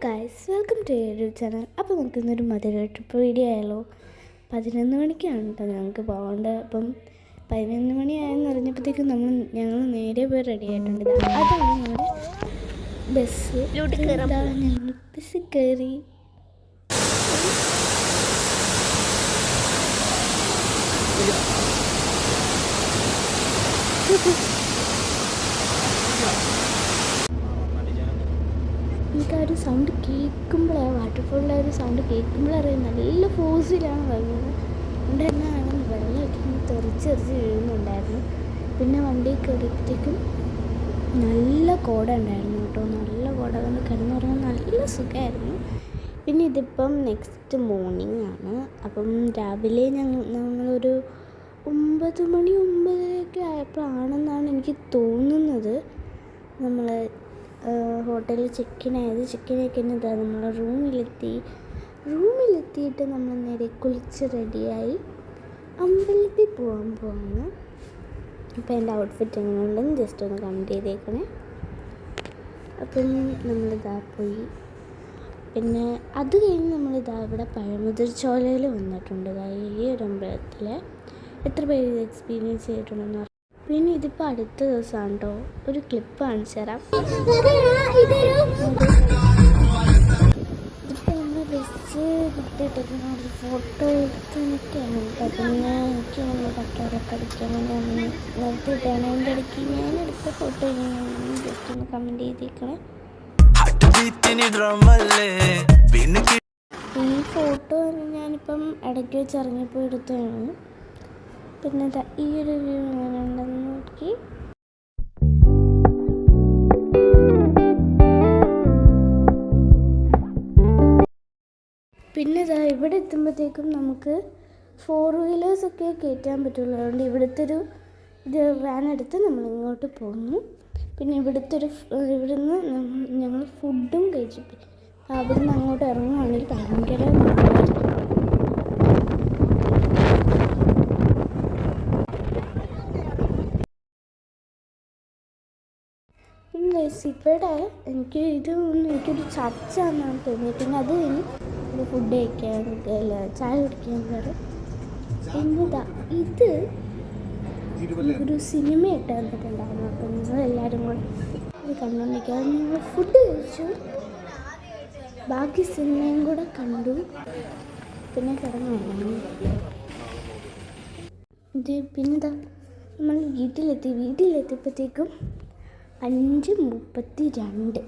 Guys, welcome to YouTube channel. അപ്പോൾ നമുക്ക് ഇന്നൊരു മധുര ട്രിപ്പ് വീഡിയോ ആയാലോ? 11 മണിക്കാണ് കേട്ടോ ഞങ്ങൾക്ക് പോകേണ്ടത്. അപ്പം 11 മണിയായെന്ന് അറിഞ്ഞപ്പോഴത്തേക്കും ഞങ്ങൾ നേരെ പോയി റെഡി ആയിട്ടുണ്ട്. അതാണ് ഞങ്ങളുടെ ബസ്. ഞങ്ങൾ ബസ്സിൽ കയറി. എനിക്ക് ആ ഒരു സൗണ്ട് കേൾക്കുമ്പോഴേ, വാട്ടർഫോളിലെ ഒരു സൗണ്ട് കേൾക്കുമ്പോഴറിയാം നല്ല ഫോഴ്സിലാണ് വരുന്നത്. അതുകൊണ്ട് തന്നെ വെള്ളമൊക്കെ തെറിച്ചെറിച്ച് വീഴുന്നുണ്ടായിരുന്നു. പിന്നെ വണ്ടിയിൽ കയറിയപ്പോഴത്തേക്കും നല്ല കോട ഉണ്ടായിരുന്നു കേട്ടോ. നല്ല കോട കൊണ്ട് കിടന്നുറങ്ങാൻ നല്ല സുഖമായിരുന്നു. പിന്നെ ഇതിപ്പം നെക്സ്റ്റ് മോർണിംഗ് ആണ്. അപ്പം രാവിലെ ഞങ്ങളൊരു 9 മണി 9:30 ആയപ്പോഴാണെന്നാണ് എനിക്ക് തോന്നുന്നത് നമ്മൾ ഹോട്ടലിൽ ചെക്കിനായിട്ട് നമ്മൾ റൂമിലെത്തിയിട്ട് നമ്മൾ നേരെ കുളിച്ച് റെഡിയായി അമ്പലത്തിൽ പോവാണ്. അപ്പോൾ എൻ്റെ ഔട്ട്ഫിറ്റ് എങ്ങനെയുണ്ടെന്ന് ജസ്റ്റ് ഒന്ന് കമൻറ്റ് ചെയ്തേക്കണേ. അപ്പം നമ്മളിതാ പോയി. പിന്നെ അത് കഴിഞ്ഞ് നമ്മളിതാ ഇവിടെ പഴമുതിർച്ചോലയിൽ വന്നിട്ടുണ്ട്. ഈ ഒരു അമ്പലത്തിൽ എത്ര പേര് ഇത് എക്സ്പീരിയൻസ് ചെയ്തിട്ടുണ്ടെന്ന് പറഞ്ഞു. പിന്നെ ഇതിപ്പോൾ അടുത്ത ദിവസമാണ് കേട്ടോ. ഒരു ക്ലിപ്പ് കാണിച്ചു തരാം. ഇതിപ്പോൾ നമ്മൾ ബസ് കിട്ടിയിട്ടൊക്കെ ഒരു ഫോട്ടോ എടുത്തൊക്കെയാണ് കേട്ടോ. പിന്നെ എനിക്ക് നമ്മൾ പട്ടോടൊക്കെ അടിക്കാൻ വേണ്ടി നിർത്തിയിട്ടാണ്. അതിൻ്റെ ഇടയ്ക്ക് ഞാനെടുത്ത ഫോട്ടോ ജസ്റ്റ് ഒന്ന് കമൻറ്റ് ചെയ്തേക്കണേ. ഈ ഫോട്ടോ ഞാനിപ്പം ഇടയ്ക്ക് വെച്ച് ഇറങ്ങിയപ്പോൾ എടുത്തതാണ്. പിന്നെ ഈ ഒരു വ്യൂ എങ്ങനെ ഉണ്ടെന്ന് നോക്കി. പിന്നെ ഇവിടെ എത്തുമ്പോഴത്തേക്കും നമുക്ക് 4 വീലേഴ്സൊക്കെ കയറ്റാൻ പറ്റുള്ളൂ. അതുകൊണ്ട് ഇവിടുത്തെ ഇത് വാൻ എടുത്ത് നമ്മൾ ഇങ്ങോട്ട് പോന്നു. പിന്നെ ഇവിടുന്ന് ഞങ്ങൾ ഫുഡും കഴിച്ചിട്ട് അവിടുന്ന് അങ്ങോട്ട് ഇറങ്ങുവാണെങ്കിൽ ഭയങ്കര ഇവിടെ എനിക്കൊരു ചർച്ചാണെന്നാണ് തോന്നിയത്. പിന്നെ അത് കഴിഞ്ഞ് ഫുഡ് കഴിക്കാൻ ചായ കുടിക്കാൻ കയറി. പിന്നെ ഇത് ഒരു സിനിമ ഇട്ട് തന്നിട്ടുണ്ടായിരുന്നു. അപ്പം നിങ്ങളെല്ലാവരും കൂടെ ഇത് കണ്ടുകൊണ്ടിരിക്കുക. അത് ഞങ്ങൾ ഫുഡ് കഴിച്ചു, ബാക്കി സിനിമയും കൂടെ കണ്ടു, പിന്നെ കിടന്നു. പിന്നെ നമ്മൾ വീട്ടിലെത്തിയപ്പോഴത്തേക്കും 5:32.